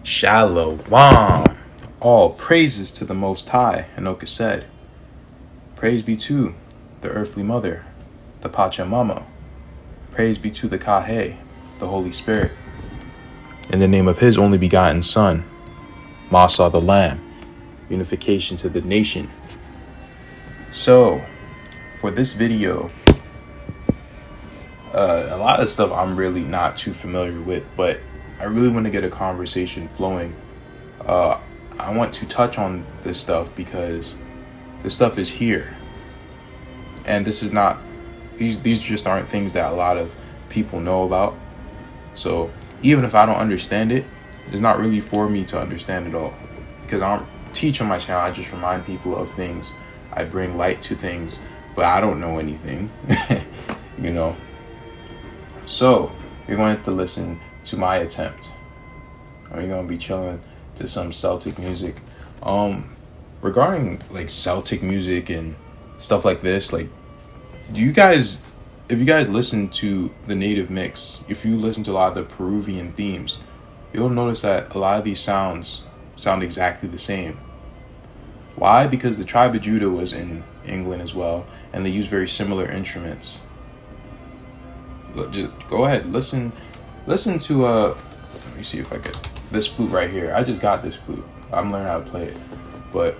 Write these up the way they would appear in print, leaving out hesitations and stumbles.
Shalom. All praises to the Most High, Anoka said. Praise be to the earthly mother, the Pachamama. Praise be to the Kahe, the Holy Spirit. In the name of His only begotten Son, Motsah the Lamb, unification to the nation. So, for this video, a lot of stuff I'm really not too familiar with, but I really want to get a conversation flowing. I want to touch on this stuff because this stuff is here. And this is not, these just aren't things that a lot of people know about. So even if I don't understand it, it's not really for me to understand it all. Because I don't teach on my channel, I just remind people of things. I bring light to things, but I don't know anything, you know. So you're going to have to listen to my attempt. We're going to be chilling to some Celtic music. Regarding like Celtic music and stuff like this, like, if you guys listen to the native mix, if you listen to a lot of the Peruvian themes, you'll notice that a lot of these sounds sound exactly the same. Why? Because the tribe of Judah was in England as well, and they use very similar instruments. Just go ahead, listen to let me see if I could, this flute right here. I just got this flute. I'm learning how to play it, but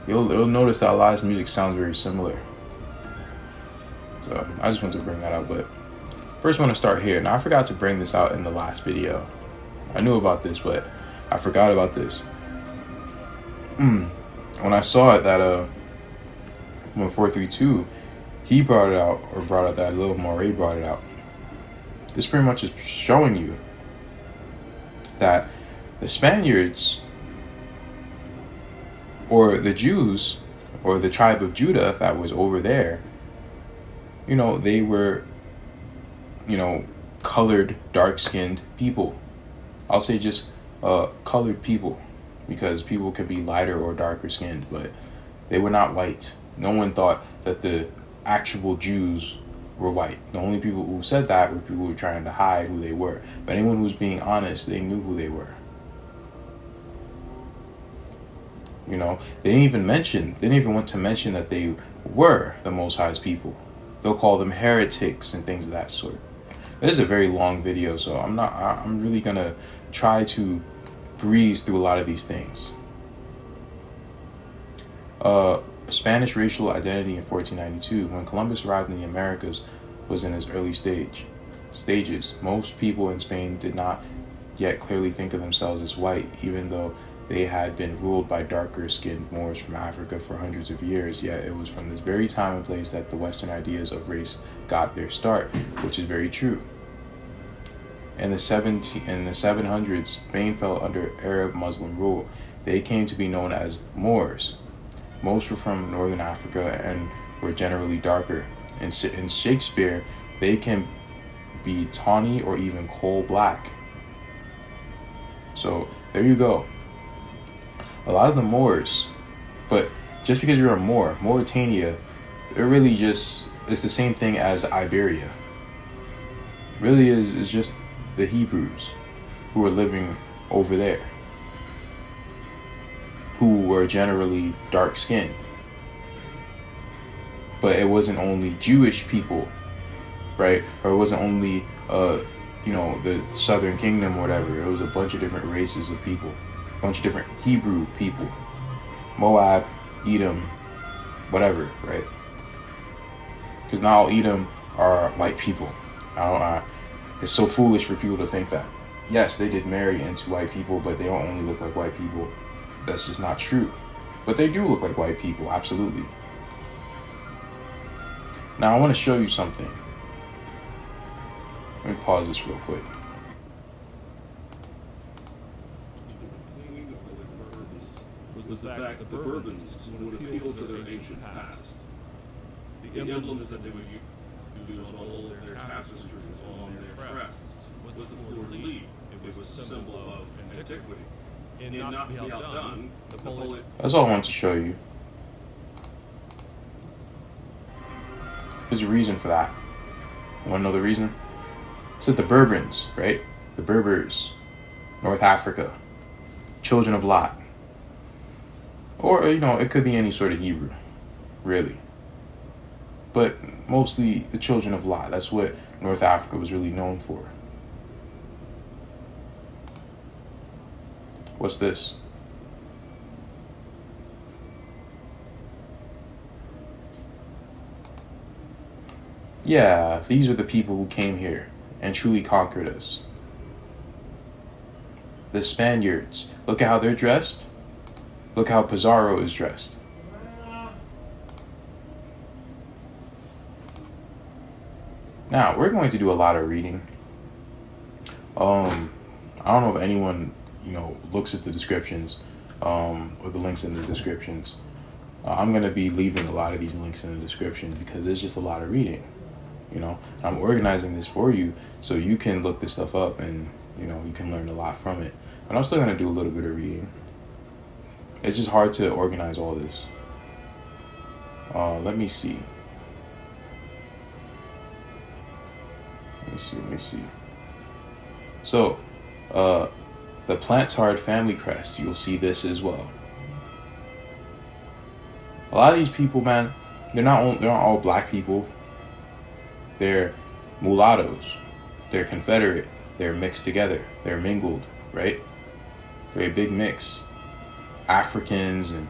you'll notice that a lot of this music sounds very similar. So I just want to bring that out. But first, I want to start here. Now, I forgot to bring this out in the last video. I knew about this, but I forgot about this. When I saw it, that when 432, he brought it out, or brought out that little Moray brought it out. This pretty much is showing you that the Spaniards, or the Jews, or the tribe of Judah that was over there, you know, they were, you know, colored, dark-skinned people. I'll say just colored people, because people can be lighter or darker skinned, but they were not white. No one thought that the actual Jews were white. The only people who said that were people who were trying to hide who they were. But anyone who was being honest, they knew who they were. You know, they didn't even want to mention that they were the Most High's people. They'll call them heretics and things of that sort. This is a very long video, so I'm really gonna try to breeze through a lot of these things. Spanish racial identity in 1492. When Columbus arrived in the Americas was in its early stages. Most people in Spain did not yet clearly think of themselves as white, even though they had been ruled by darker-skinned Moors from Africa for hundreds of years. Yet it was from this very time and place that the Western ideas of race got their start, which is very true. In the 700s, Spain fell under Arab Muslim rule. They came to be known as Moors. Most were from northern Africa and were generally darker. In Shakespeare, they can be tawny or even coal black. So there you go. A lot of the Moors, but just because you're a Moor, Mauritania, it really just is the same thing as Iberia. Really is just the Hebrews who were living over there, who were generally dark-skinned. But it wasn't only Jewish people, right? Or it wasn't only, you know, the Southern Kingdom or whatever. It was a bunch of different races of people, a bunch of different Hebrew people, Moab, Edom, whatever, right? Because not all Edom are white people. It's so foolish for people to think that. Yes, they did marry into white people, but they don't only look like white people. That's just not true. But they do look like white people, absolutely. Now I want to show you something. Let me pause this real quick. Was the fact that the Bourbons would appeal to their ancient past. The emblems that they would use on all their tapestries along their crests was the fleur-de-lis. It was a symbol of antiquity. And not to be outdone, the bullet. That's all I want to show you. There's a reason for that. You want to know the reason? It's that the Bourbons, right? The Berbers, North Africa, children of Lot. Or, it could be any sort of Hebrew, really. But mostly the children of Lot. That's what North Africa was really known for. What's this? Yeah, these are the people who came here and truly conquered us. The Spaniards. Look at how they're dressed. Look how Pizarro is dressed. Now, we're going to do a lot of reading. I don't know if anyone, looks at the descriptions, or the links in the descriptions. I'm going to be leaving a lot of these links in the description because there's just a lot of reading. I'm organizing this for you so you can look this stuff up and, you can learn a lot from it. But I'm still going to do a little bit of reading. It's just hard to organize all this. Let me see. Let me see. So, the Plantard family crest, you'll see this as well. A lot of these people, man, they're not all black people. They're mulattoes. They're Confederate. They're mixed together. They're mingled, right? They're a big mix. Africans and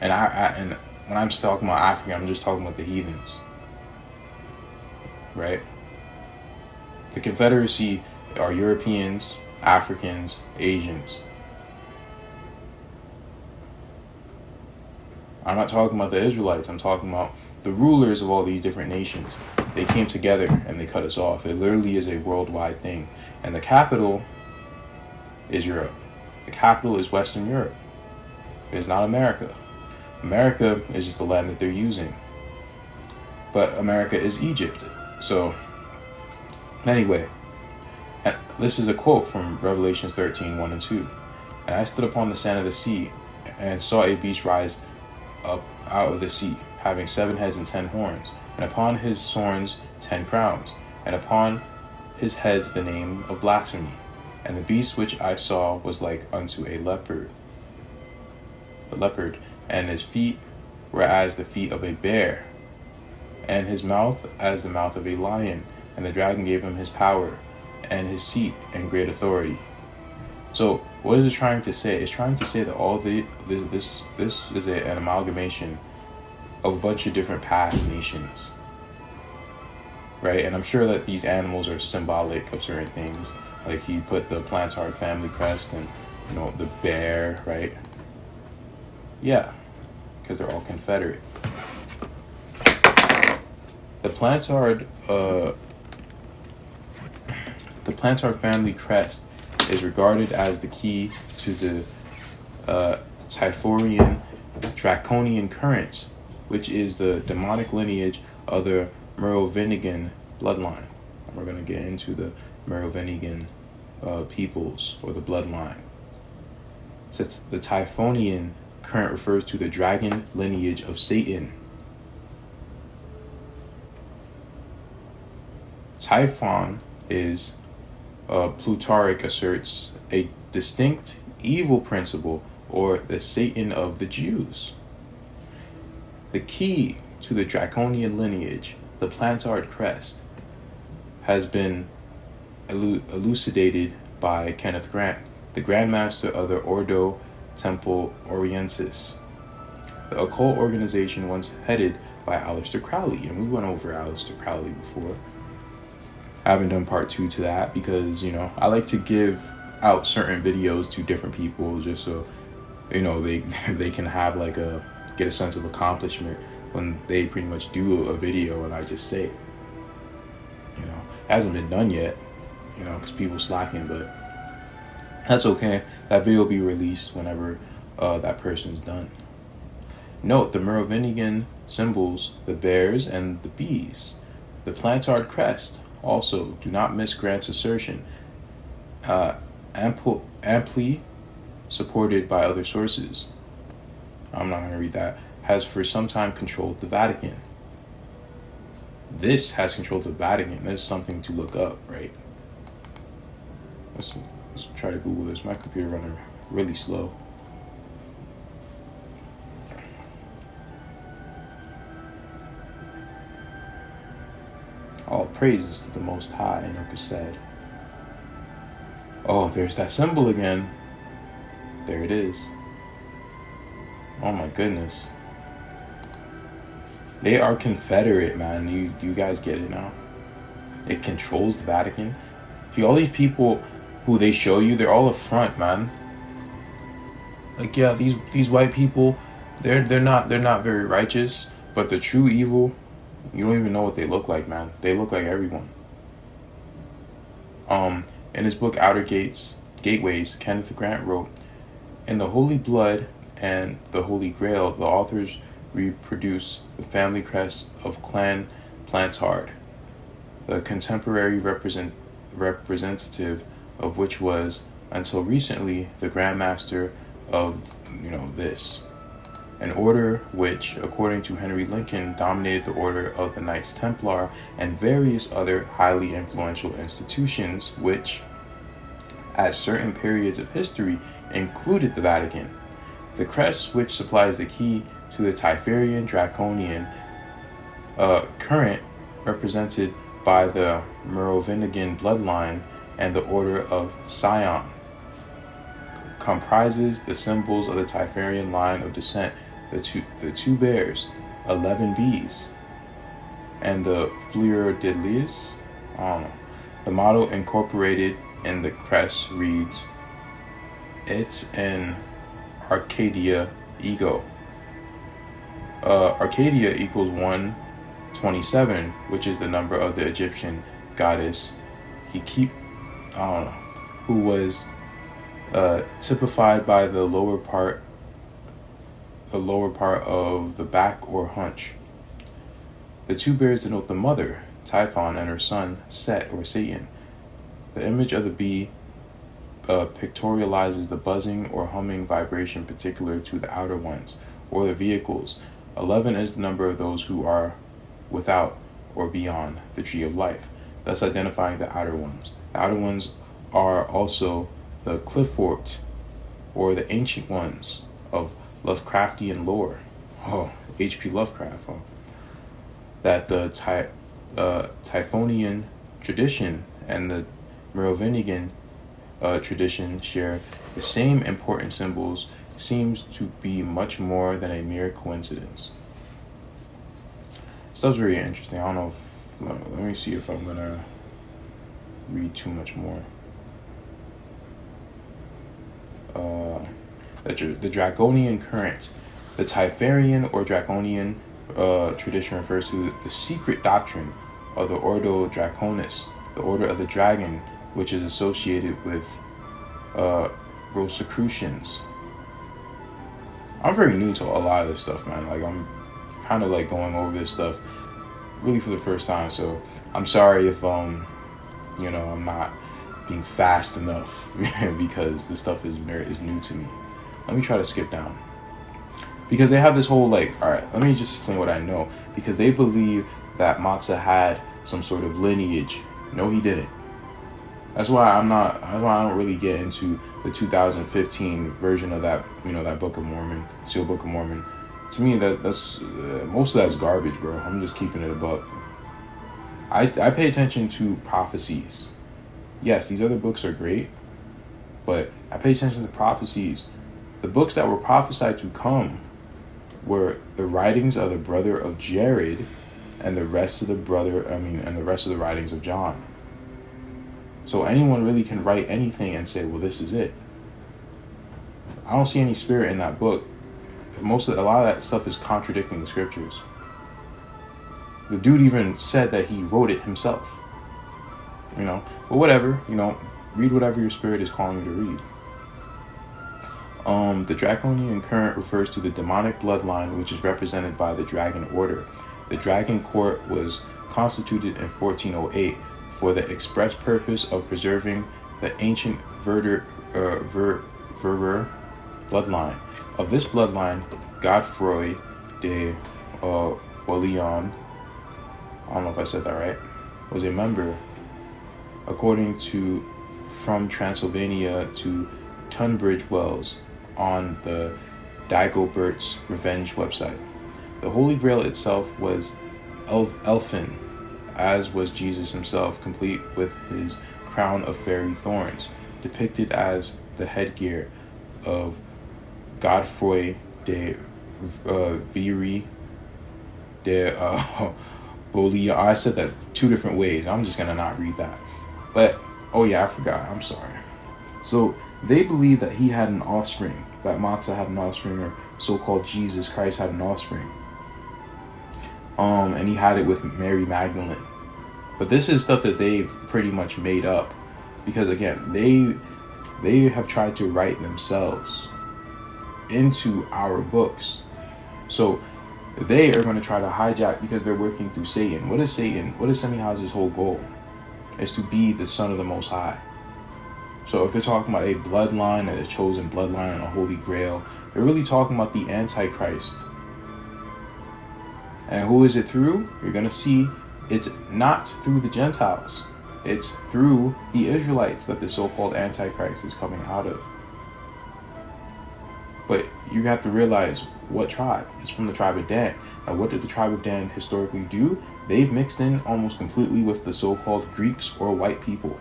when I'm talking about African, I'm just talking about the heathens, right? The Confederacy are Europeans, Africans, Asians. I'm not talking about the Israelites. I'm talking about the rulers of all these different nations. They came together and they cut us off. It literally is a worldwide thing. And the capital is Europe. The capital is Western Europe. It is not America. America is just the land that they're using. But America is Egypt. So, anyway, this is a quote from Revelations 13, 1 and 2. And I stood upon the sand of the sea and saw a beast rise up out of the sea, having 7 heads and 10 horns, and upon his horns 10 crowns, and upon his heads the name of blasphemy. And the beast which I saw was like unto a leopard, and his feet were as the feet of a bear, and his mouth as the mouth of a lion. And the dragon gave him his power, and his seat, and great authority. So, what is it trying to say? It's trying to say that this is an amalgamation of a bunch of different past nations, right? And I'm sure that these animals are symbolic of certain things. Like he put the Plantard family crest and the bear, right? Yeah, because they're all Confederate. The Plantard family crest is regarded as the key to the Typhorian Draconian current, which is the demonic lineage of the Merovingian bloodline. And we're going to get into the Merovingian peoples, or the bloodline. So the Typhonian current refers to the dragon lineage of Satan. Typhon is, Plutarch asserts, a distinct evil principle, or the Satan of the Jews. The key to the draconian lineage, the Plantard crest, has been elucidated by Kenneth Grant, the Grand Master of the Ordo Temple Orientis, the occult organization once headed by Aleister Crowley. And we went over Aleister Crowley before. I haven't done part 2 to that because, I like to give out certain videos to different people just so, they can have get a sense of accomplishment when they pretty much do a video and I just say it. It hasn't been done yet, because people slacking, but that's okay. That video will be released whenever that person's done. Note the Merovingian symbols, the bears and the bees. The Plantard crest. Also, do not miss Grant's assertion, amply supported by other sources. I'm not going to read that. Has for some time controlled the Vatican. This has controlled the Vatican. That's something to look up, right? Let's try to Google this. My computer running really slow. All praises to the Most High, Enoch said. Oh, there's that symbol again. There it is. Oh my goodness. They are Confederate, man. You guys get it now? It controls the Vatican. See, all these people who they show you, they're all a front, man. Like, yeah, these white people, they're not very righteous, but the true evil, you don't even know what they look like, man. They look like everyone. In his book Outer Gateways, Kenneth Grant wrote, "In the Holy Blood and the Holy Grail, the authors reproduce the family crest of Clan Plantard, the contemporary representative of which was, until recently, the Grand Master of, this. An order which, according to Henry Lincoln, dominated the order of the Knights Templar and various other highly influential institutions which, at certain periods of history, included the Vatican. The crest, which supplies the key to the Typharian Draconian current, represented by the Merovingian bloodline and the Order of Sion, comprises the symbols of the Typharian line of descent, the two bears, 11 bees, and the fleur de lis. The motto incorporated in the crest reads, "It's an Arcadia ego." Arcadia equals 127, which is the number of the Egyptian goddess who was typified by the lower part of the back or hunch. The two bears denote the mother, Typhon, and her son, Set or Satan. The image of the bee pictorializes the buzzing or humming vibration particular to the outer ones, or the vehicles. 11 is the number of those who are without or beyond the tree of life, thus identifying the outer ones. The outer ones are also the Cliffort, or the ancient ones of Lovecraftian lore. Oh, H.P. Lovecraft. That the Typhonian tradition and the Merovingian tradition share the same important symbols seems to be much more than a mere coincidence. Stuff's very interesting. I don't know if... Let me see if I'm going to read too much more. The Draconian current. The Typharian or Draconian tradition refers to the secret doctrine of the Ordo Draconis, the Order of the Dragon, which is associated with Rosicrucians. I'm very new to a lot of this stuff, man. Like, I'm kind of like going over this stuff really for the first time, so I'm sorry if I'm not being fast enough because this stuff is new to me. Let me try to skip down. Because they have this whole, alright, let me just explain what I know. Because they believe that Motsah had some sort of lineage. No, he didn't. That's why I don't really get into the 2015 version of that, that Book of Mormon, Seal Book of Mormon. To me, that's most of that's garbage, bro. I'm just keeping it a buck. I pay attention to prophecies. Yes, these other books are great, but I pay attention to prophecies. The books that were prophesied to come were the writings of the brother of Jared and the rest of the writings of John. So anyone really can write anything and say, well, this is it. I don't see any spirit in that book. A lot of that stuff is contradicting the scriptures. The dude even said that he wrote it himself. But whatever, read whatever your spirit is calling you to read. The Draconian current refers to the demonic bloodline, which is represented by the Dragon Order. The Dragon Court was constituted in 1408 for the express purpose of preserving the ancient Verder bloodline. Of this bloodline, Godefroy de Orleans, I don't know if I said that right, was a member. According to from Transylvania to Tunbridge Wells on the Dagobert's Revenge website. The Holy Grail itself was elfin, as was Jesus himself, complete with his crown of fairy thorns, depicted as the headgear of Godefroy de Viry de Bolia. I said that two different ways. I'm just gonna not read that. But oh yeah, I forgot. I'm sorry. So they believe that he had an offspring, that Motsah had an offspring, or so-called Jesus Christ had an offspring. And he had it with Mary Magdalene. But this is stuff that they've pretty much made up, because again, they have tried to write themselves into our books. So they are going to try to hijack, because they're working through Satan. What is Satan? What is Semihaz's whole goal? Is to be the son of the Most High. So if they're talking about a bloodline, a chosen bloodline, and a holy grail, they're really talking about the Antichrist. And who is it through? You're going to see it's not through the Gentiles. It's through the Israelites that the so-called Antichrist is coming out of. But you have to realize what tribe. It's from the tribe of Dan. Now, what did the tribe of Dan historically do? They've mixed in almost completely with the so-called Greeks or white people.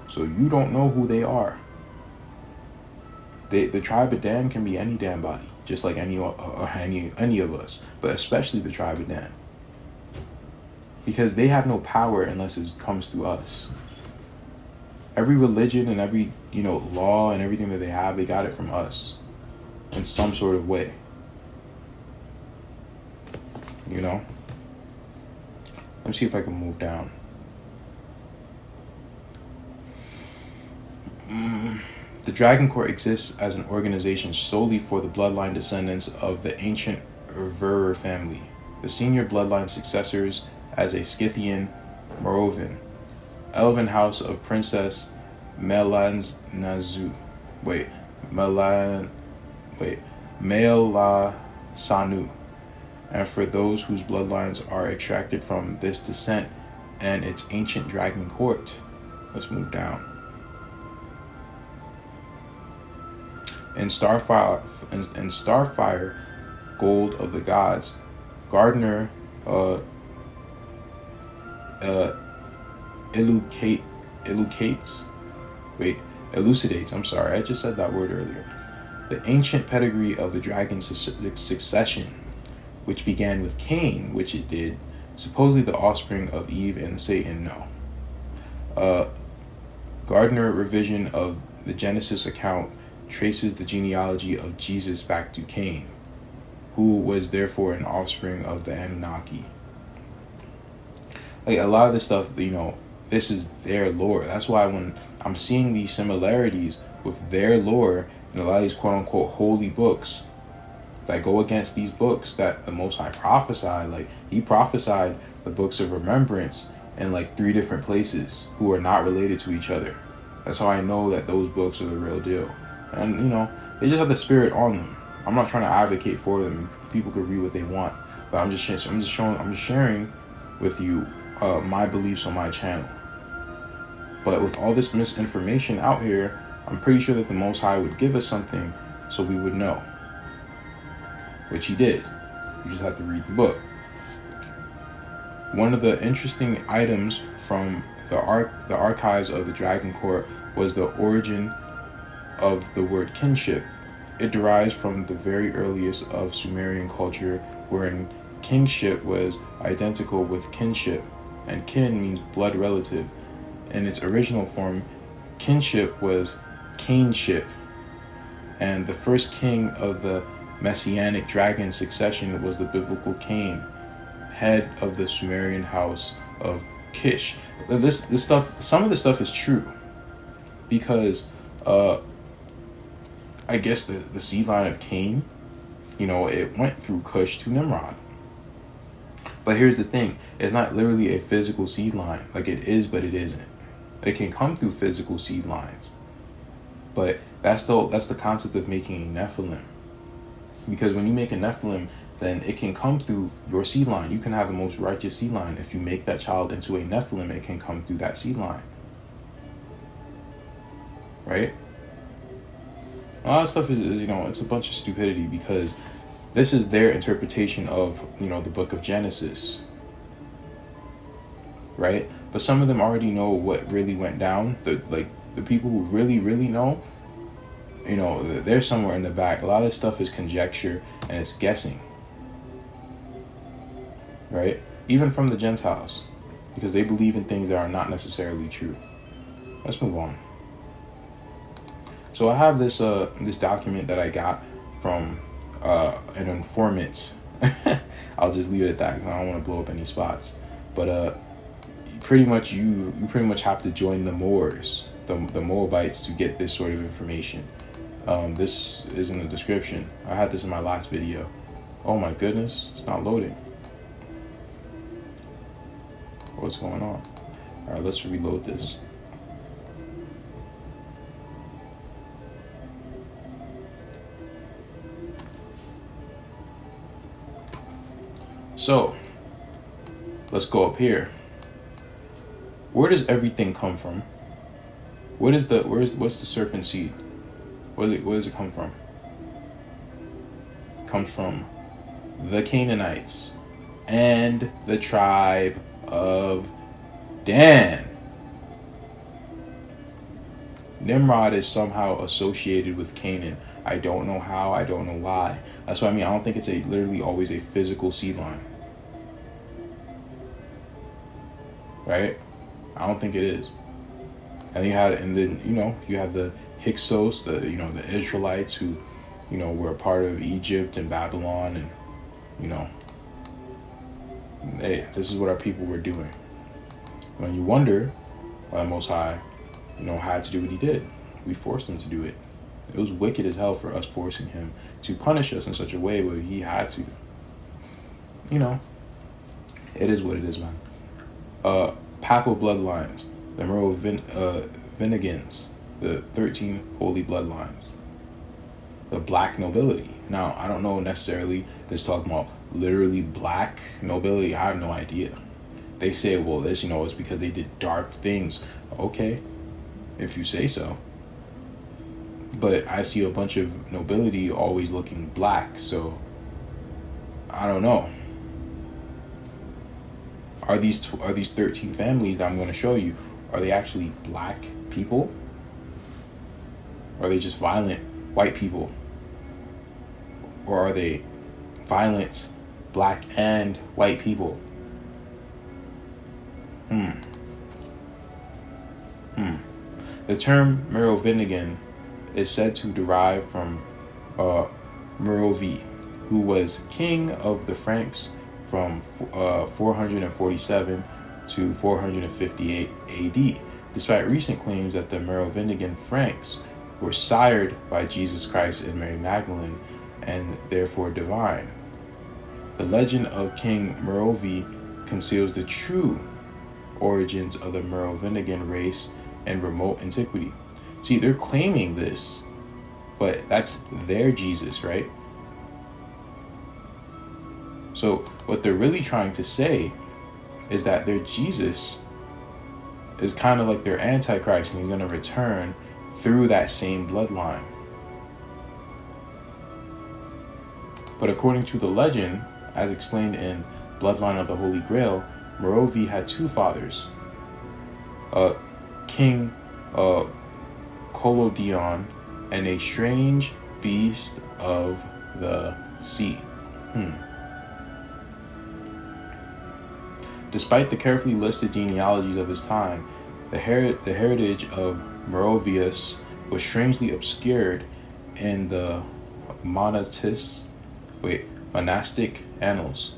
So you don't know who they are. The tribe of Dan can be any damn body, just like any of us, but especially the tribe of Dan, because they have no power unless it comes through us. Every religion and every law and everything that they have, they got it from us in some sort of way. Let me see if I can move down. The Dragon Court exists as an organization solely for the bloodline descendants of the ancient Verrer family, the senior bloodline successors as a Scythian Merovingian, elven house of Princess Melasanu, and for those whose bloodlines are extracted from this descent and its ancient Dragon Court. Let's move down. In Starfire, Gold of the Gods, Gardner elucidates, I'm sorry, I just said that word earlier, the ancient pedigree of the dragon's succession, which began with Cain, which it did, supposedly the offspring of Eve and Satan. No. Gardner revision of the Genesis account traces the genealogy of Jesus back to Cain, who was therefore an offspring of the Anunnaki. Like a lot of this stuff, this is their lore. That's why when I'm seeing these similarities with their lore and a lot of these quote-unquote holy books that go against these books that the Most High prophesied, like he prophesied the books of remembrance in like 3 different places who are not related to each other. That's how I know that those books are the real deal. And they just have the spirit on them. I'm not trying to advocate for them. People can read what they want, but I'm just sharing with you my beliefs on my channel. But with all this misinformation out here, I'm pretty sure that the Most High would give us something so we would know, which he did. You just have to read the book. One of the interesting items from the archives of the Dragon Court was the origin of the word kinship. It derives from the very earliest of Sumerian culture, wherein kingship was identical with kinship, and kin means blood relative. In its original form, kinship was Cainship, and the first king of the messianic dragon succession was the biblical Cain, head of the Sumerian house of Kish. This stuff, some of the stuff is true, because I guess the seed line of Cain, it went through Cush to Nimrod. But here's the thing, it's not literally a physical seed line. Like it is, but it isn't. It can come through physical seed lines. But that's the concept of making a Nephilim. Because when you make a Nephilim, then it can come through your seed line. You can have the most righteous seed line. If you make that child into a Nephilim, it can come through that seed line. right? A lot of stuff is, it's a bunch of stupidity, because this is their interpretation of, the book of Genesis, right? But some of them already know what really went down. The people who really, really know, they're somewhere in the back. A lot of stuff is conjecture and it's guessing, right? Even from the Gentiles, because they believe in things that are not necessarily true. Let's move on. So I have this document that I got from an informant. I'll just leave it at that, because I don't want to blow up any spots. But pretty much you have to join the Moors, the Moabites, to get this sort of information. This is in the description. I had this in my last video. Oh my goodness, it's not loading. What's going on? All right, let's reload this. So let's go up here. Where does everything come from? What's the serpent seed? Where does it come from? It comes from the Canaanites and the tribe of Dan. Nimrod is somehow associated with Canaan. I don't know how, I don't know why. That's what I mean. I don't think it's literally always a physical seed line. Right? I don't think it is. And then you have the Hyksos, the Israelites who, were a part of Egypt and Babylon, and hey, this is what our people were doing. When you wonder why the Most High, had to do what he did. We forced him to do it. It was wicked as hell for us forcing him to punish us in such a way where he had to. It is what it is, man. Papal bloodlines, the Merovingians, the 13 holy bloodlines, the black nobility. Now, I don't know necessarily this talking about literally black nobility. I have no idea. They say, well, this, is because they did dark things. Okay, if you say so. But I see a bunch of nobility always looking black, so I don't know. Are these 13 families that I'm going to show you, are they actually black people? Or are they just violent white people? Or are they violent black and white people? The term Merovingian is said to derive from Merovi, who was king of the Franks from 447 to 458 AD, despite recent claims that the Merovingian Franks were sired by Jesus Christ and Mary Magdalene and therefore divine. The legend of King Merovi conceals the true origins of the Merovingian race in remote antiquity. See, they're claiming this, but that's their Jesus, right? So what they're really trying to say is that their Jesus is kind of like their Antichrist, and he's going to return through that same bloodline. But according to the legend, as explained in Bloodline of the Holy Grail, Merovi had two fathers, King Collodion and a strange beast of the sea. Despite the carefully listed genealogies of his time, the heritage of Merovius was strangely obscured in the monastic annals.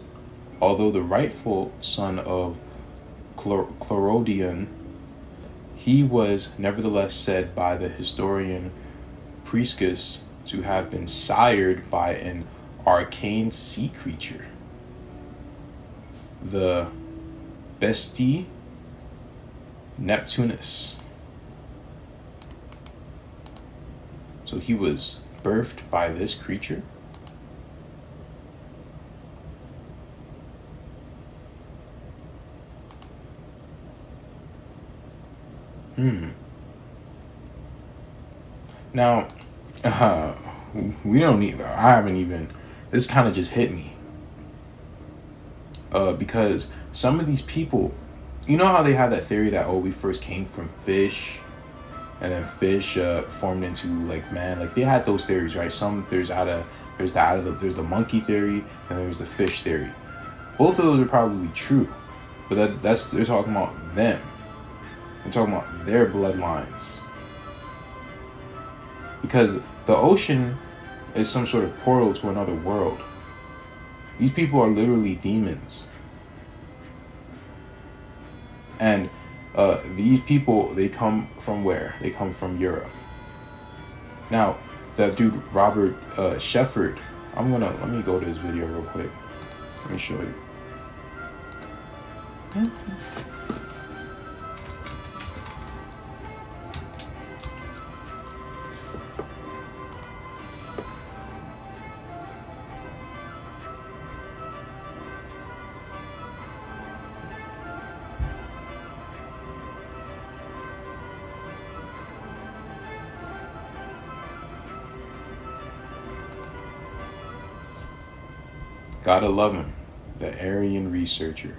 Although the rightful son of Chlorodion, he was nevertheless said by the historian Priscus to have been sired by an arcane sea creature, the Bestie Neptunus. So he was birthed by this creature. Now, uh, we don't need. I haven't even. This kind of just hit me. Because some of these people, you know how they have that theory that we first came from fish, and then fish formed into like man. Like they had those theories, right? There's the monkey theory and there's the fish theory. Both of those are probably true, but they're talking about them. They're talking about their bloodlines. Because the ocean is some sort of portal to another world. These people are literally demons. And these people, they come from where? They come from Europe. Now, that dude, Robert Shefford, let me go to his video real quick. Let me show you. Gotta love him, the Aryan researcher.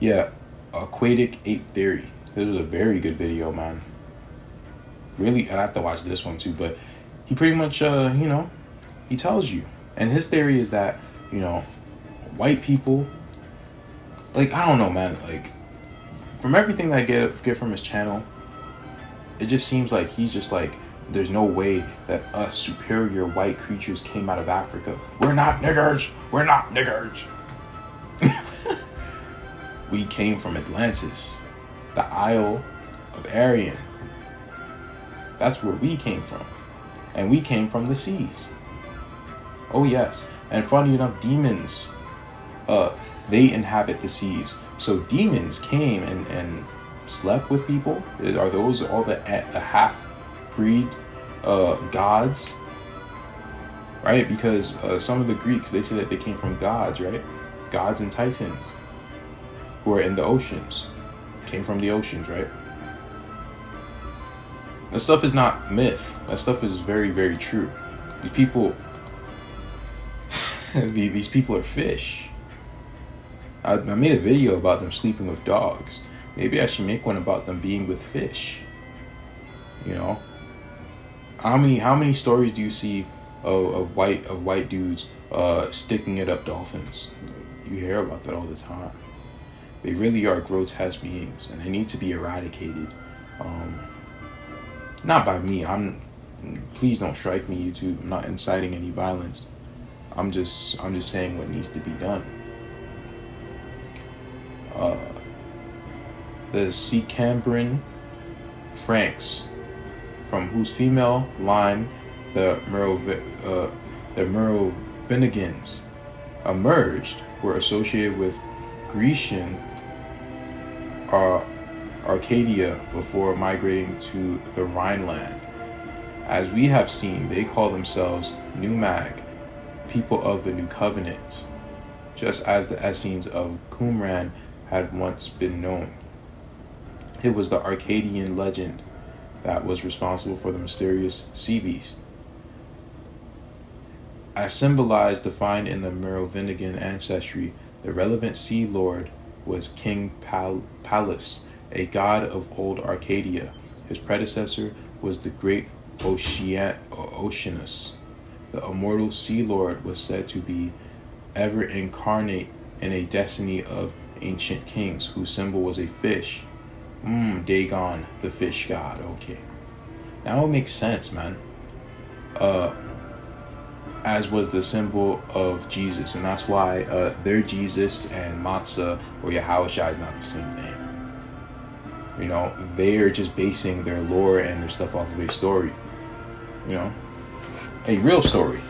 Yeah, Aquatic Ape Theory. This was a very good video, man. Really, I have to watch this one too, but he pretty much, he tells you. And his theory is that, white people, like, I don't know, man, like, from everything that I get from his channel, it just seems like he's just like, there's no way that us superior white creatures came out of Africa. We're not niggers. We're not niggers. We came from Atlantis, the Isle of Arian. That's where we came from. And we came from the seas. Oh yes. And funny enough, demons, they inhabit the seas. So demons came and slept with people. Are those all the half-breed gods? Right? Because some of the Greeks, they say that they came from gods, right? Gods and titans who are in the oceans. Came from the oceans, right? That stuff is not myth. That stuff is very, very true. These people, these people are fish. I made a video about them sleeping with dogs. Maybe I should make one about them being with fish. How many stories do you see of white dudes sticking it up dolphins? You hear about that all the time. They really are grotesque beings, and they need to be eradicated. Not by me. Please don't strike me, YouTube. I'm not inciting any violence. I'm just saying what needs to be done. The Seacambrian Franks, from whose female line the Merovingians emerged, were associated with Grecian Arcadia before migrating to the Rhineland. As we have seen, they call themselves Numag, people of the New Covenant, just as the Essenes of Qumran had once been known. It was the Arcadian legend that was responsible for the mysterious sea beast. As symbolized defined in the Merovingian ancestry, the relevant sea lord was King Pallas, a god of old Arcadia. His predecessor was the great Oceanus. The immortal sea lord was said to be ever incarnate in a destiny of ancient kings, whose symbol was a fish. Dagon, the fish god. Okay. Now it makes sense, man. As was the symbol of Jesus, and that's why their Jesus and Motsah or Yahawahshi is not the same thing. They are just basing their lore and their stuff off of a story. A real story.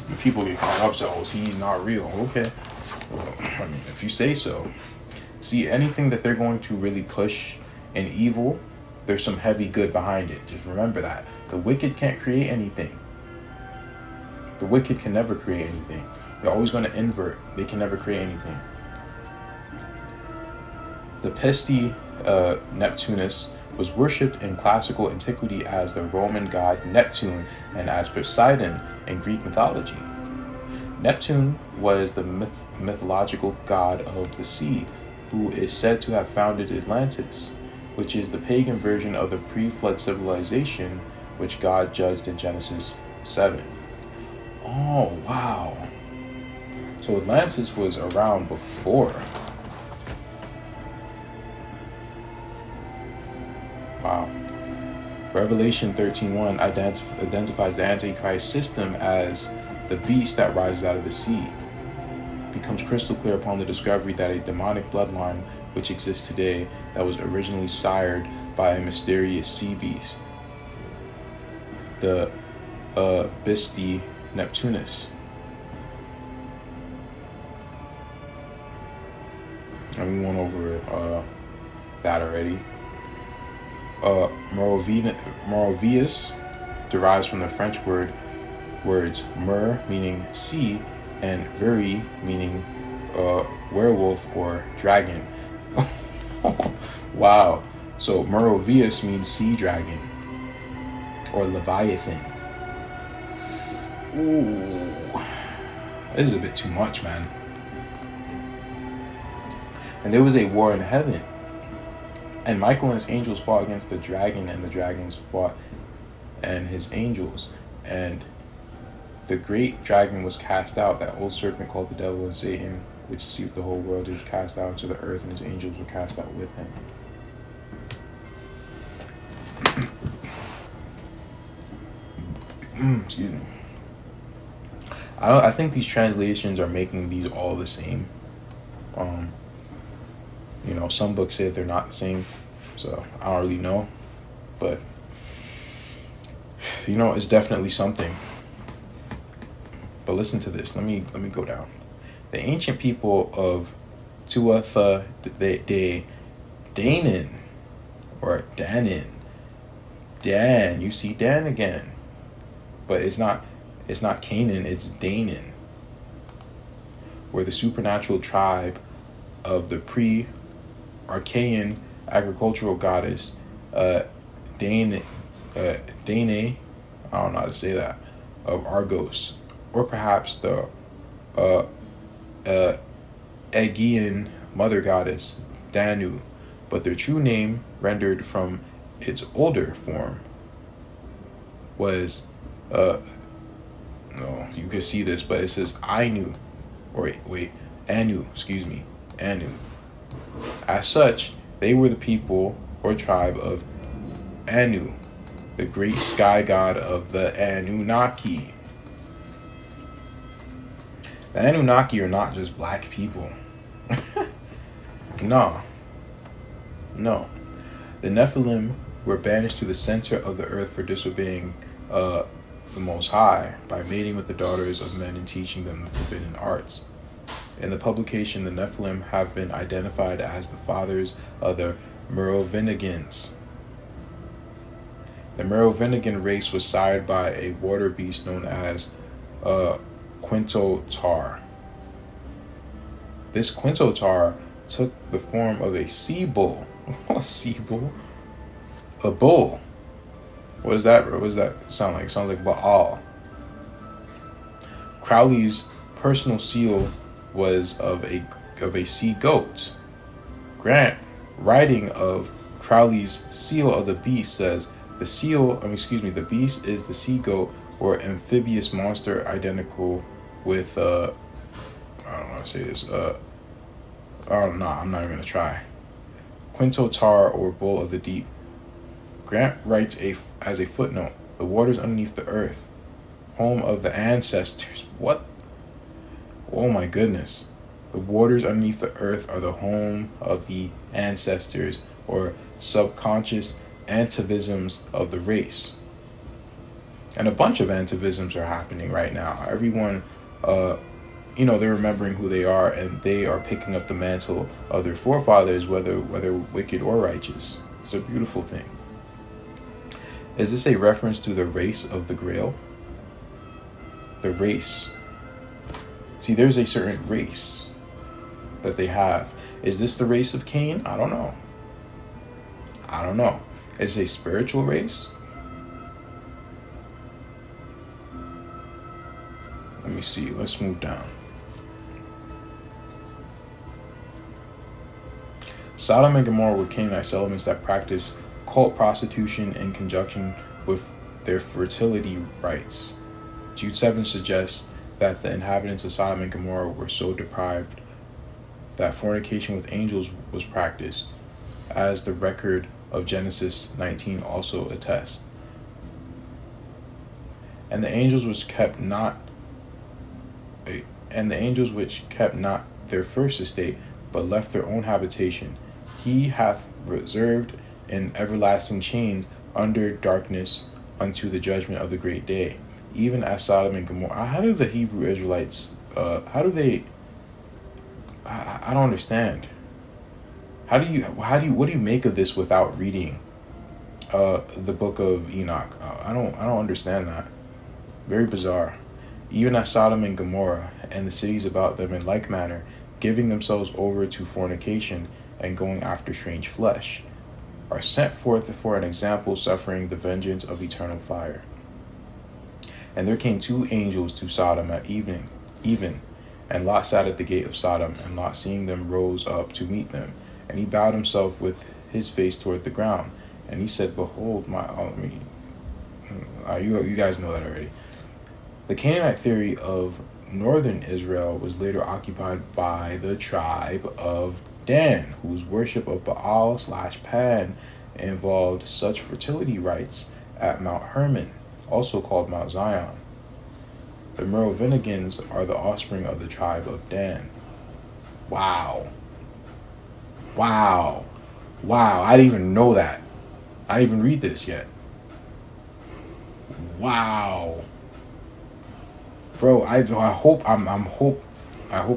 And people get caught up, so he's not real. Okay. Well, if you say so. See, anything that they're going to really push in evil, there's some heavy good behind it. Just remember that. The wicked can't create anything. The wicked can never create anything. They're always going to invert. They can never create anything. The Pesti Neptunus was worshipped in classical antiquity as the Roman god Neptune and as Poseidon in Greek mythology. Neptune was the mythological god of the sea, who is said to have founded Atlantis, which is the pagan version of the pre-flood civilization which God judged in Genesis 7. Oh, wow. So Atlantis was around before. Wow. Revelation 13:1 identifies the Antichrist system as the beast that rises out of the sea. Becomes crystal clear upon the discovery that a demonic bloodline which exists today that was originally sired by a mysterious sea beast, the Bisti Neptunus. And we went over that already. Merovingians derives from the French words mer, meaning sea, and veri, meaning werewolf or dragon. Wow. So Merovingians means sea dragon or leviathan. Ooh, this is a bit too much, man. And there was a war in heaven, and Michael and his angels fought against the dragon, and the dragons fought and his angels, and the great dragon was cast out, that old serpent called the devil and Satan, which deceived the whole world. He was cast out into the earth, and his angels were cast out with him. Excuse me. I think these translations are making these all the same. Some books say they're not the same, so I don't really know, but it's definitely something. But listen to this. Let me go down. The ancient people of Tuatha De Danann, or Danan. Dan, you see Dan again. But it's not Canaan, it's Danann. Were the supernatural tribe of the pre-Archean agricultural goddess Danae, I don't know how to say that, of Argos, or perhaps the Aegean mother goddess Danu, but their true name, rendered from its older form, was no, you can see this, but it says Anu, or Anu, excuse me, Anu. As such, they were the people or tribe of Anu, the great sky god of the Anunnaki. The Anunnaki are not just black people. No. The Nephilim were banished to the center of the earth for disobeying the Most High by mating with the daughters of men and teaching them the forbidden arts. In the publication, the Nephilim have been identified as the fathers of the Merovingians. The Merovingian race was sired by a water beast known as Quintotar. This Quintotar took the form of a sea bull. A sea bull? A bull. What does that sound like? It sounds like Baal. Crowley's personal seal was of a sea goat. Grant, writing of Crowley's seal of the beast, says the beast is the sea goat or amphibious monster identical with I don't know how to say this. I'm not even gonna try. Quintotar, or bull of the deep. Grant writes as a footnote, the waters underneath the earth, home of the ancestors. What? Oh my goodness. The waters underneath the earth are the home of the ancestors, or subconscious atavisms of the race. And a bunch of atavisms are happening right now. Everyone, they're remembering who they are, and they are picking up the mantle of their forefathers, whether wicked or righteous. It's a beautiful thing. Is this a reference to the race of the Grail? The race. See, there's a certain race that they have. Is this the race of Cain? I don't know. It's a spiritual race? Let me see. Let's move down. Sodom and Gomorrah were Canaanite settlements that practiced cult prostitution in conjunction with their fertility rites. Jude 7 suggests that the inhabitants of Sodom and Gomorrah were so deprived that fornication with angels was practiced, as the record of Genesis 19 also attests. And the angels which kept not their first estate, but left their own habitation, he hath reserved in everlasting chains under darkness unto the judgment of the great day, even as Sodom and Gomorrah. How do the Hebrew Israelites, I don't understand. What do you make of this without reading the book of Enoch? I don't understand that. Very bizarre. Even as Sodom and Gomorrah and the cities about them in like manner, giving themselves over to fornication and going after strange flesh, are sent forth for an example, suffering the vengeance of eternal fire. And there came 2 angels to Sodom at even, and Lot sat at the gate of Sodom, and Lot, seeing them, rose up to meet them, and he bowed himself with his face toward the ground, and he said, behold, you guys know that already. The Canaanite theory of northern Israel was later occupied by the tribe of Dan, whose worship of Baal/Pan involved such fertility rites at Mount Hermon, also called Mount Zion. The Merovingians are the offspring of the tribe of Dan. Wow. I didn't even know that. I didn't even read this yet. Wow. Bro, I hope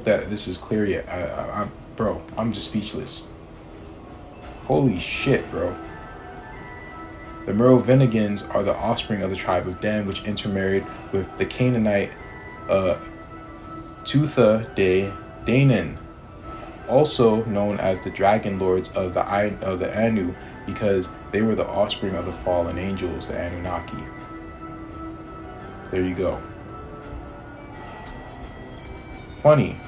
that this is clear yet. I'm just speechless. Holy shit, bro. The Merovingians are the offspring of the tribe of Dan, which intermarried with the Canaanite Tutha de Danaan, also known as the dragon lords of the Anu, because they were the offspring of the fallen angels, the Anunnaki. There you go. Funny,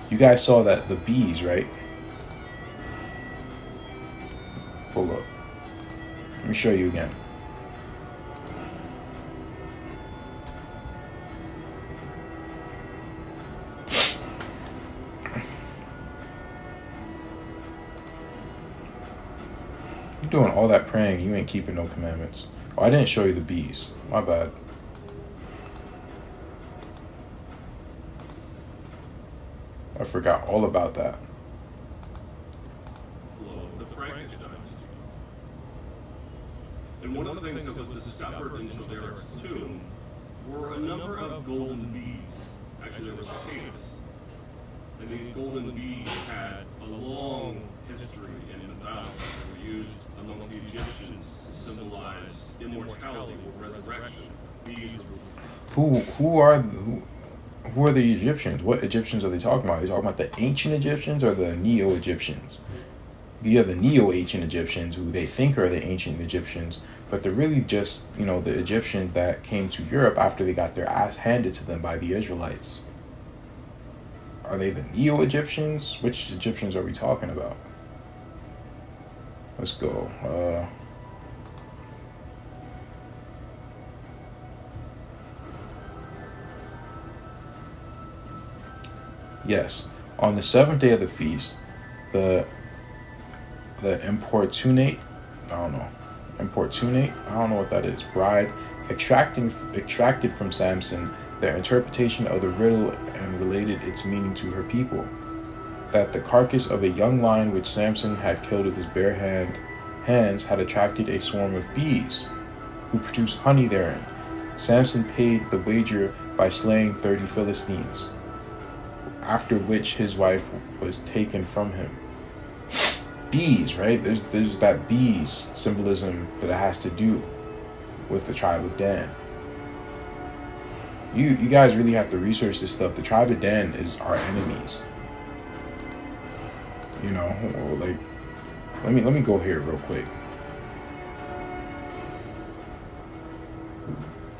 you guys saw that the bees, right? Hold up. Let me show you again. You're doing all that praying, you ain't keeping no commandments. Oh, I didn't show you the bees. My bad. I forgot all about that. The Frankish dynasty. And one of the things that was discovered in Childeric's tomb were a number of golden bees. Actually, there were cicadas. And these golden bees had a long history in mythology. They were used amongst the Egyptians to symbolize immortality or resurrection. Bees were... Who are the Egyptians? What Egyptians are they talking about? Are they talking about the ancient Egyptians or the Neo-Egyptians? You have the Neo-ancient Egyptians, who they think are the ancient Egyptians, but they're really just, the Egyptians that came to Europe after they got their ass handed to them by the Israelites. Are they the Neo-Egyptians? Which Egyptians are we talking about? Let's go. Yes, on the 7th day of the feast, the importunate, I don't know what that is, bride extracted from Samson their interpretation of the riddle and related its meaning to her people, that the carcass of a young lion which Samson had killed with his bare hands had attracted a swarm of bees, who produced honey therein. Samson paid the wager by slaying 30 Philistines, after which his wife was taken from him. Bees, right? There's that bees symbolism that it has to do with the tribe of Dan. You guys really have to research this stuff. The tribe of Dan is our enemies. Let me go here real quick.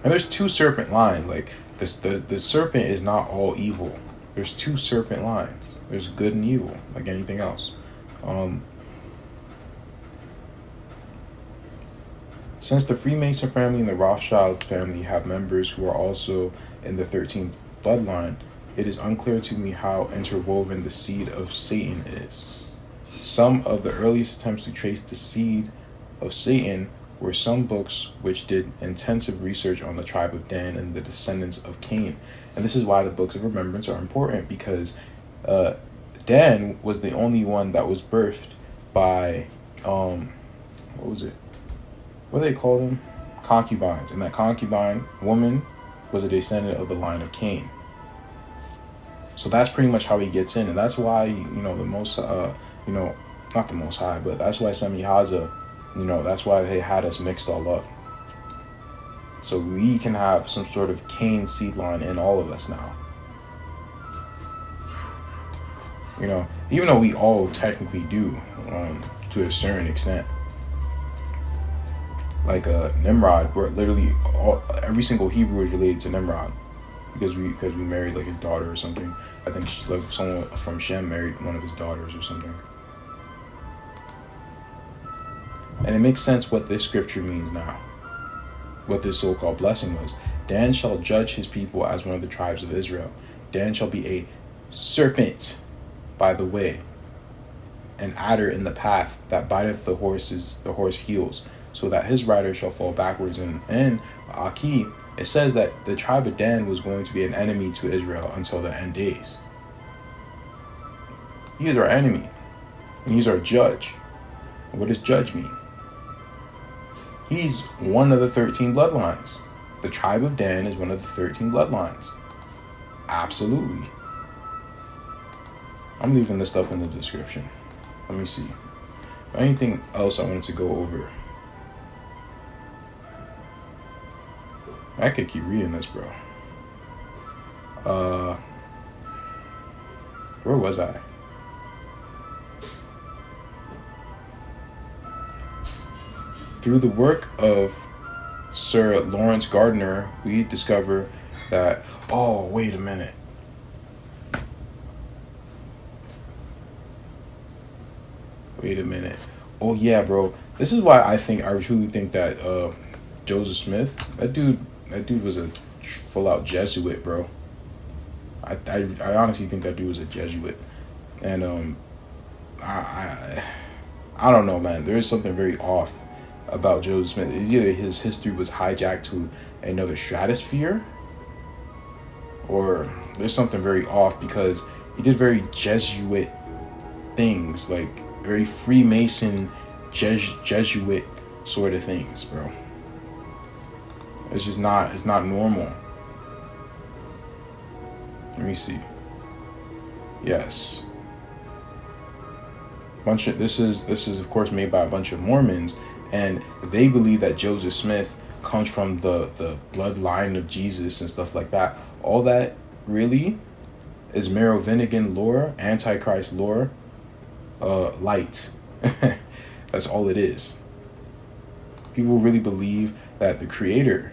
And there's two serpent lines. Like this, the serpent is not all evil. There's two serpent lines. There's good and evil, like anything else. Since the Freemason family and the Rothschild family have members who are also in the 13th bloodline, it is unclear to me how interwoven the seed of Satan is. Some of the earliest attempts to trace the seed of Satan were some books which did intensive research on the tribe of Dan and the descendants of Cain. And this is why the books of remembrance are important, because Dan was the only one that was birthed by, what was it? What do they call them? Concubines. And that concubine woman was a descendant of the line of Cain. So that's pretty much how he gets in. And that's why, the most, not the Most High, but that's why Semihaza, that's why they had us mixed all up. So we can have some sort of Cain seed line in all of us now. Even though we all technically do, to a certain extent. Like Nimrod, where literally every single Hebrew is related to Nimrod, because we married like his daughter or something. I think she's like someone from Shem married one of his daughters or something. And it makes sense what this scripture means now. What this so-called blessing was. Dan shall judge his people as one of the tribes of Israel. Dan shall be a serpent by the way, an adder in the path that biteth the horse heels, so that his rider shall fall backwards. And Aki, it says that the tribe of Dan was going to be an enemy to Israel until the end days. He is our enemy, and he's our judge. What does judge mean? He's one of the 13 bloodlines. The tribe of Dan is one of the 13 bloodlines. Absolutely. I'm leaving this stuff in the description. Let me see. Anything else I wanted to go over? I could keep reading this, bro. Where was I? Through the work of Sir Lawrence Gardner, we discover that, oh, wait a minute. Oh, yeah, bro. This is why I truly think that Joseph Smith, that dude was a full-out Jesuit, bro. I honestly think that dude was a Jesuit. And I don't know, man. There is something very off about Joseph Smith. It's either his history was hijacked to another stratosphere, or there's something very off, because he did very Jesuit things, like very Freemason Jesuit sort of things, bro. It's just not, it's not normal. Let me see. Yes. This is of course made by a bunch of Mormons, and they believe that Joseph Smith comes from the bloodline of Jesus and stuff like that. All that really is Merovingian lore, Antichrist lore, light. That's all it is. People really believe that the Creator,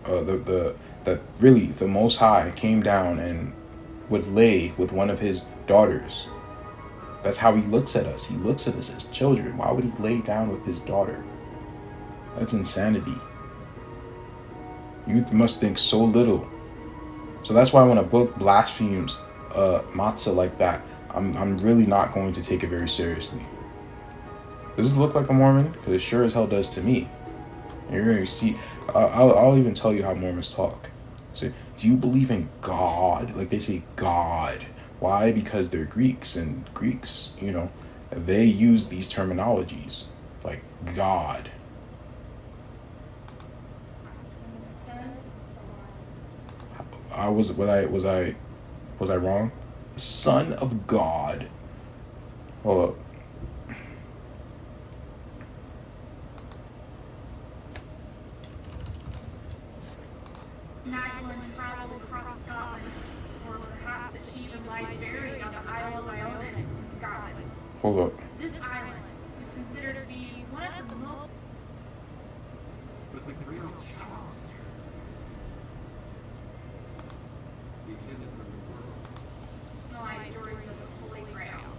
that really the Most High came down and would lay with one of his daughters. That's how he looks at us. He looks at us as children. Why would he lay down with his daughter? That's insanity. You must think so little. So that's why when a book blasphemes Motsah like that, I'm really not going to take it very seriously. Does this look like a Mormon? Because it sure as hell does to me. And you're going to see, I'll even tell you how Mormons talk. So, do you believe in God? Like they say God. Why? Because they're Greeks, and Greeks, they use these terminologies like God. Was I wrong? Son of God. Hold up. Magdalene traveled across Scotland, or perhaps that she even lies buried on the Isle of Iona in Scotland. Hold up. This island is considered to be one of the most... But the real challenge is hidden from the world. The life stories of the Holy Grail.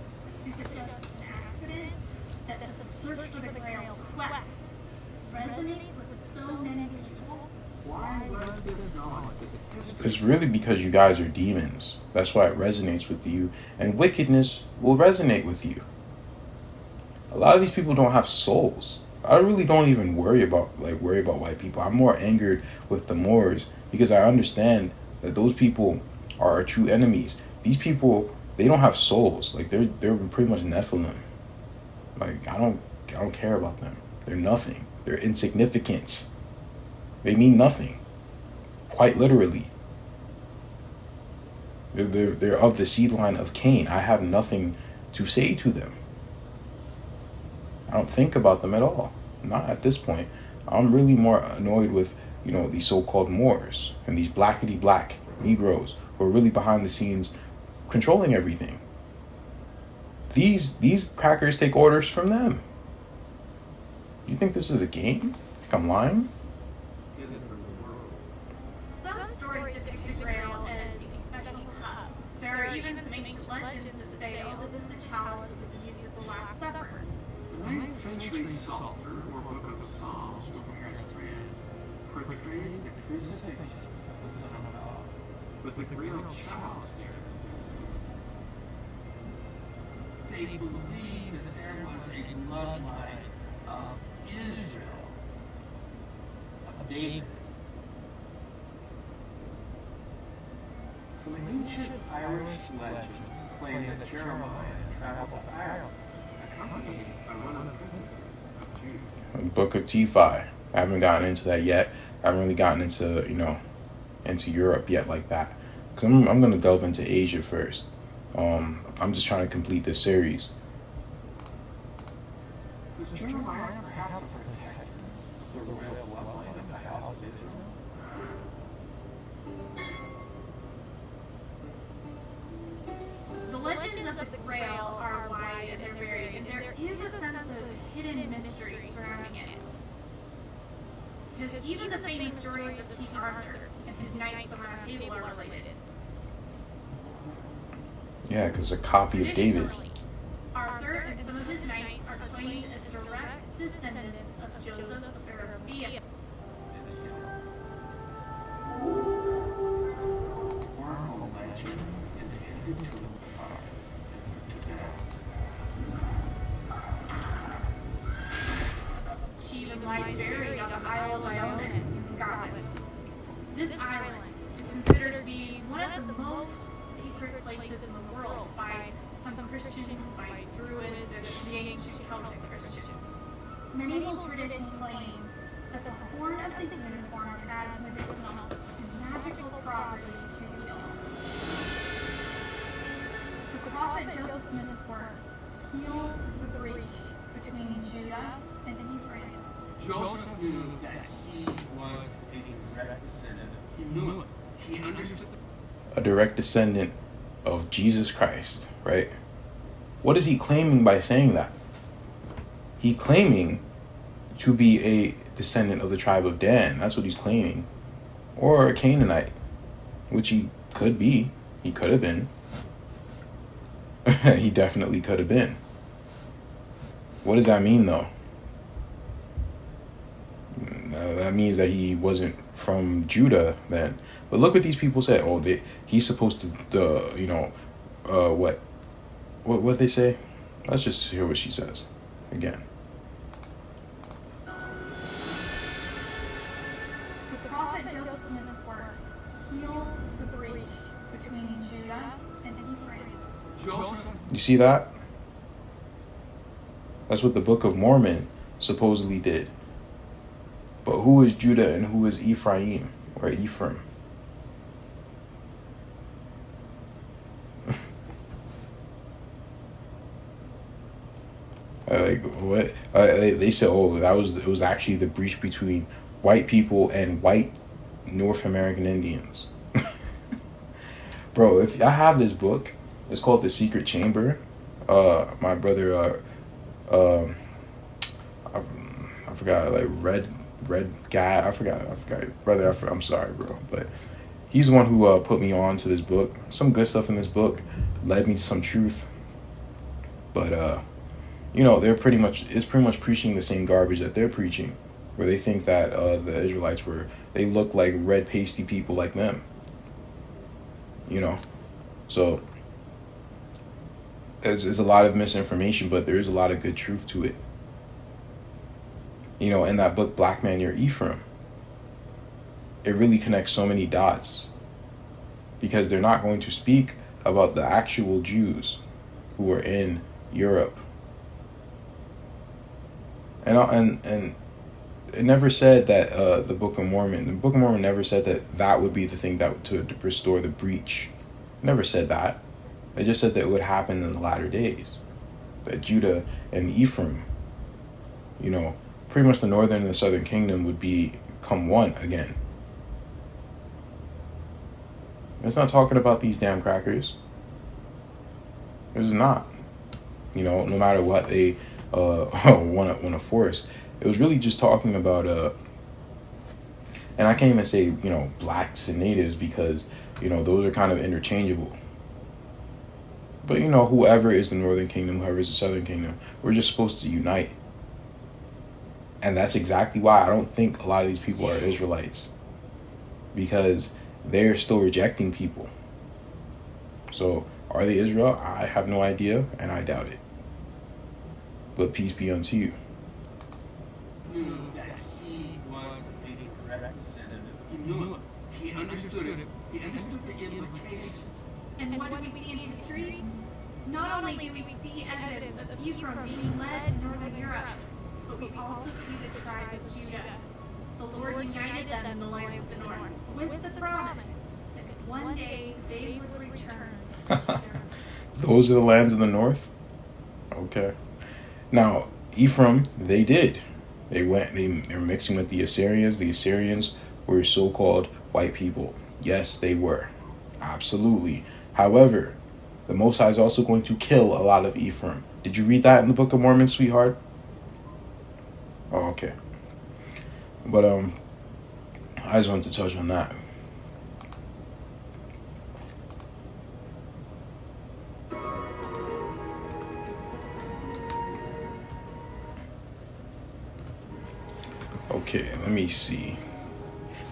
Is it just an accident that the search for the Grail quest resonates with so many people? Why was this knowledge, this history? It's really because you guys are demons. That's why it resonates with you, and wickedness will resonate with you. A lot of these people don't have souls. I really don't even worry about white people. I'm more angered with the Moors because I understand that those people are our true enemies. These people, they don't have souls. Like they're pretty much Nephilim. Like I don't care about them. They're nothing. They're insignificant. They mean nothing. Quite literally. They're of the seed line of Cain. I have nothing to say to them. I don't think about them at all. Not at this point. I'm really more annoyed with, these so-called Moors and these blackety black Negroes who are really behind the scenes controlling everything. These crackers take orders from them. You think this is a game? Think I'm lying? Hidden from the world. Some stories depict the Grail as a special cup. There are even some ancient legends that say, oh, this is a chalice that was used as the Last Supper. The 9th century Psalter, or Book of Psalms, or paraphrase, portrays the crucifixion of the Son of God with the real child's spirits. They believed that there was a bloodline of Israel, of David. Some ancient Irish legends claim that Jeremiah traveled to Ireland, accompanied by one of the princesses of Judah. Book of T5. I haven't gotten into that yet. I haven't really gotten into, into Europe yet like that. Because I'm going to delve into Asia first. I'm just trying to complete this series. Was Jeremiah perhaps a protector of the royal bloodline of the house of Israel? The legends of the Grail are wide and they're varied, and there is a sense of hidden mystery surrounding it. Because even the famous stories of King Arthur and his Knights of the Round Table are related. Yeah, because a copy of David. Additionally, Arthur and some of his knights are claimed as direct descendants of Joseph of Arimathea. Oracle legend intended to imply She even lies buried on the Isle of Iona in Scotland. This island is considered to be one of the most sacred places in the world by some Christians, by Druids, and the ancient Celtic Christians. Medieval tradition claims that the horn of the unicorn has medicinal and magical properties to heal. The prophet Joseph Smith's work heals the breach between Judah and Ephraim. Joseph knew that he was a direct descendant. He knew it. He understood. A direct descendant of Jesus Christ, right? What is he claiming by saying that? He's claiming to be a descendant of the tribe of Dan. That's what he's claiming. Or a Canaanite, which he could be. He could have been. He definitely could have been. What does that mean, though? That means that he wasn't from Judah then. But look what these people say. Oh, he's supposed to, what they say? Let's just hear what she says again. The prophet Joseph Smith's work heals the breach between Judah and Ephraim. Joseph You see that? That's what the Book of Mormon supposedly did. But who is Judah and who is Ephraim or Ephraim? Like what? They said, oh, it was actually the breach between white people and white North American Indians. Bro, if I have this book, it's called The Secret Chamber. My brother, I forgot, like red guy. I forgot, brother. I'm sorry, bro, but he's the one who put me on to this book. Some good stuff in this book led me to some truth, but you know, it's pretty much preaching the same garbage that they're preaching, where they think that the Israelites they look like red pasty people like them. You know, so it's a lot of misinformation, but there is a lot of good truth to it. You know, in that book, Black Man, You're Ephraim, it really connects so many dots, because they're not going to speak about the actual Jews who were in Europe. And it never said that the Book of Mormon never said that would be the thing that to restore the breach. It never said that. It just said that it would happen in the latter days. That Judah and Ephraim, you know, pretty much the northern and the southern kingdom would become one again. It's not talking about these damn crackers. It's not. You know, no matter what they want to force. It was really just talking about and I can't even say, you know, blacks and natives, because, you know, those are kind of interchangeable. But, you know, whoever is the northern kingdom, whoever is the southern kingdom, we're just supposed to unite. And that's exactly why I don't think a lot of these people are Israelites, because they're still rejecting people. So are they Israel? I have no idea, and I doubt it. But peace be unto you. Knew that he was making correct sense. He knew it. He understood it. He understood the implications. And what do we see in history? Not only do we see evidence of Ephraim being led to Northern Europe, but we also see the tribe of Judah. The Lord united them in the lands of the north, with the promise that one day they would return to their Those are the lands of the north? Okay. Now, Ephraim, they did. They were mixing with the Assyrians. The Assyrians were so-called white people. Yes, they were. Absolutely. However, the Most High is also going to kill a lot of Ephraim. Did you read that in the Book of Mormon, sweetheart? Oh, okay. But I just wanted to touch on that. Okay, let me see.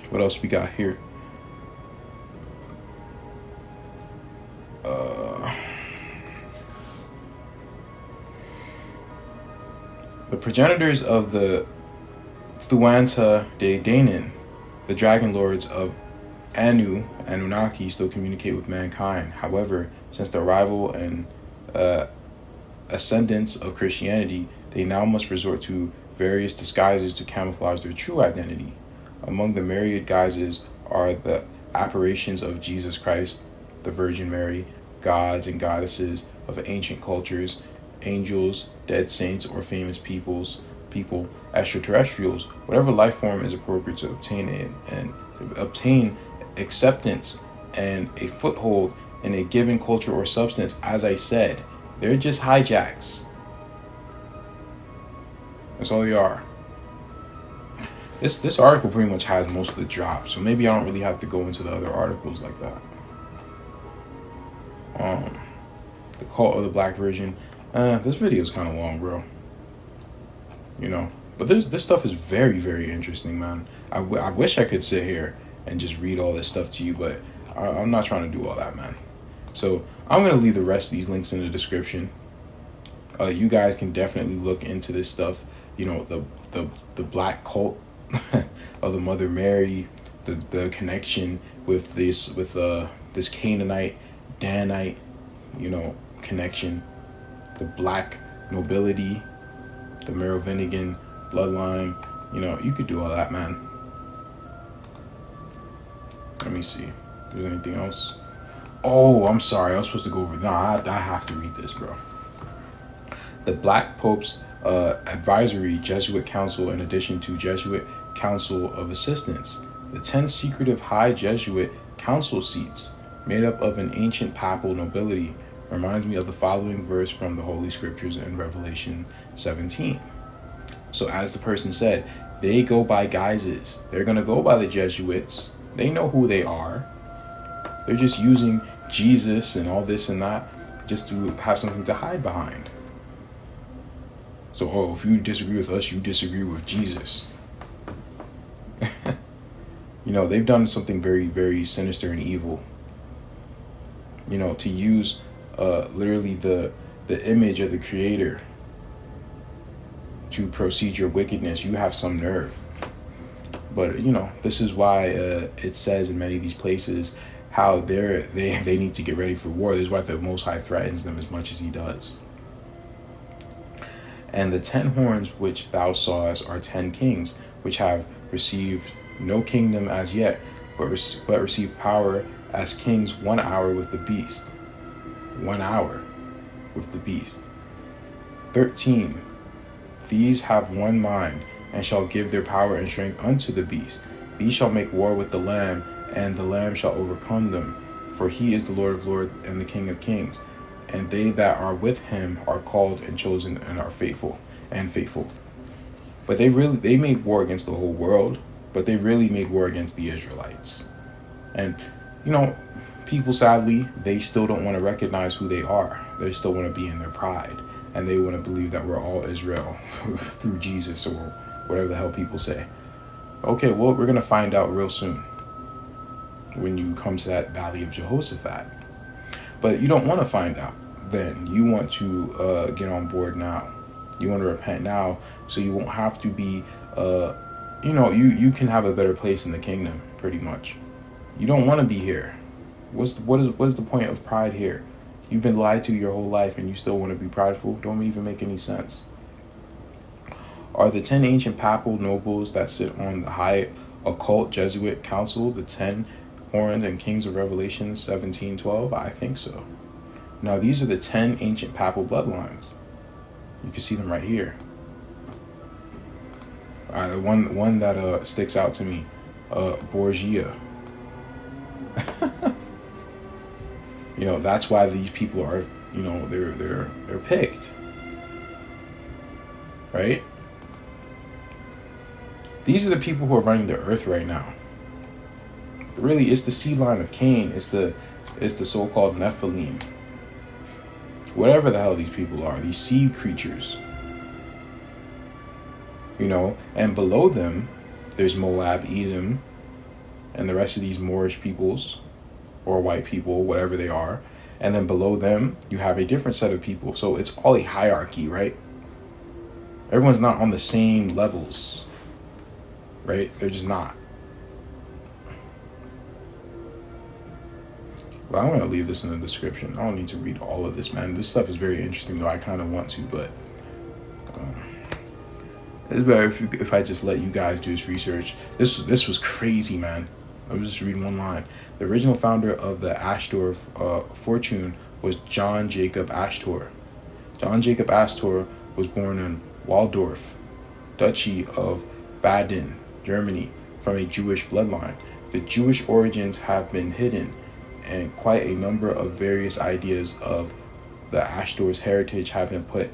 What else we got here? The progenitors of the Thuanta de Danaan, the dragon lords of Anunnaki, still communicate with mankind. However, since the arrival and ascendance of Christianity, they now must resort to various disguises to camouflage their true identity. Among the myriad guises are the apparitions of Jesus Christ, the Virgin Mary, gods and goddesses of ancient cultures, angels, dead saints or famous people, extraterrestrials, whatever life form is appropriate to obtain acceptance and a foothold in a given culture or substance. As I said, they're just hijacks. That's all they are. This article pretty much has most of the drop, so maybe I don't really have to go into the other articles like that. The cult of the Black Virgin. This video is kind of long, bro. You know, but this stuff is very, very interesting, man. I wish I could sit here and just read all this stuff to you, but I'm not trying to do all that, man. So I'm gonna leave the rest of these links in the description. You guys can definitely look into this stuff. You know, the black cult of the Mother Mary, the connection with this Canaanite, Danite, you know, connection, the black nobility, the Merovingian bloodline. You know, you could do all that, man. Let me see if there's anything else. Oh, I'm sorry, I was supposed to go over. Nah, I have to read this, bro. The Black Pope's Advisory Jesuit Council, in addition to Jesuit Council of Assistants, the 10 secretive high Jesuit council seats made up of an ancient papal nobility, reminds me of the following verse from the Holy Scriptures in Revelation 17. So as the person said, They go by guises. They're going to go by the Jesuits. They know who they are. They're just using Jesus and all this and that just to have something to hide behind. So, oh, if you disagree with us, you disagree with Jesus. You know, they've done something very, very sinister and evil. You know, to use literally the image of the Creator to proceed your wickedness. You have some nerve. But, you know, this is why it says in many of these places how they need to get ready for war. This is why the Most High threatens them as much as he does. And the 10 horns which thou sawest are 10 kings, which have received no kingdom as yet, but receive power as kings 1 hour with the beast. 1 hour with the beast. 13. These have one mind, and shall give their power and strength unto the beast. These shall make war with the Lamb, and the Lamb shall overcome them. For he is the Lord of lords and the King of kings. And they that are with him are called and chosen and are faithful. But they made war against the whole world, but they really made war against the Israelites. And, you know, people, sadly, they still don't want to recognize who they are. They still want to be in their pride. And they want to believe that we're all Israel through Jesus or whatever the hell people say. Okay, well, we're going to find out real soon when you come to that Valley of Jehoshaphat. But you don't want to find out then. You want to get on board now. You want to repent now so you won't have to be, you know, you can have a better place in the kingdom, pretty much. You don't want to be here. What is the point of pride here? You've been lied to your whole life and you still want to be prideful? Don't even make any sense. Are the 10 ancient papal nobles that sit on the high occult Jesuit council the 10 horns and kings of Revelation 17:12? I think so. Now these are the 10 ancient papal bloodlines. You can see them right here. The one that sticks out to me, Borgia. You know, that's why these people are, you know, they're picked. Right? These are the people who are running the earth right now. Really, it's the seed line of Cain. It's the so-called Nephilim. Whatever the hell these people are, these seed creatures. You know, and below them, there's Moab, Edom, and the rest of these Moorish peoples, or white people, whatever they are. And then below them, you have a different set of people. So it's all a hierarchy, right? Everyone's not on the same levels, right? They're just not. Well, I'm going to leave this in the description. I don't need to read all of this, man. This stuff is very interesting, though. I kind of want to, but it's better if I just let you guys do this research. This was crazy, man. I was just reading one line. The original founder of the Astor fortune was John Jacob Astor. John Jacob Astor was born in Waldorf, Duchy of Baden, Germany, from a Jewish bloodline. The Jewish origins have been hidden, and quite a number of various ideas of the Astor's heritage have been put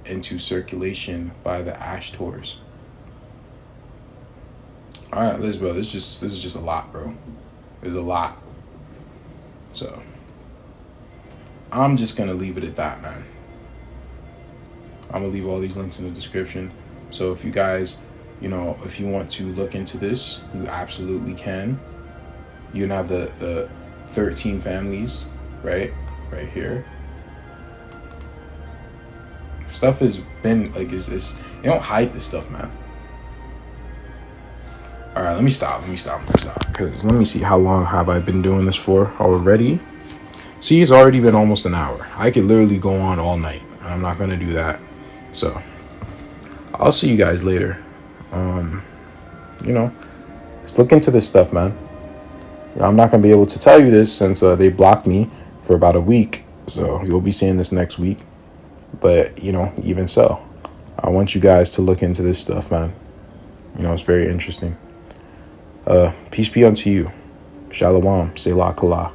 into circulation by the Ashtors. All right, Liz, bro, this is just a lot, bro. There's a lot. So I'm just gonna leave it at that, man. I'm gonna leave all these links in the description. So if you guys, you know, if you want to look into this, you absolutely can. You can have the 13 families, right here. Stuff has been like, it's you don't hide this stuff, man. All right, let me stop. Because let me see, how long have I been doing this for already? See, it's already been almost an hour. I could literally go on all night, and I'm not gonna do that. So I'll see you guys later. You know, just look into this stuff, man. I'm not gonna be able to tell you this since they blocked me for about a week. So you'll be seeing this next week. But, you know, even so, I want you guys to look into this stuff, man. You know, it's very interesting. Peace be unto you. Shalom. Selah Kalah.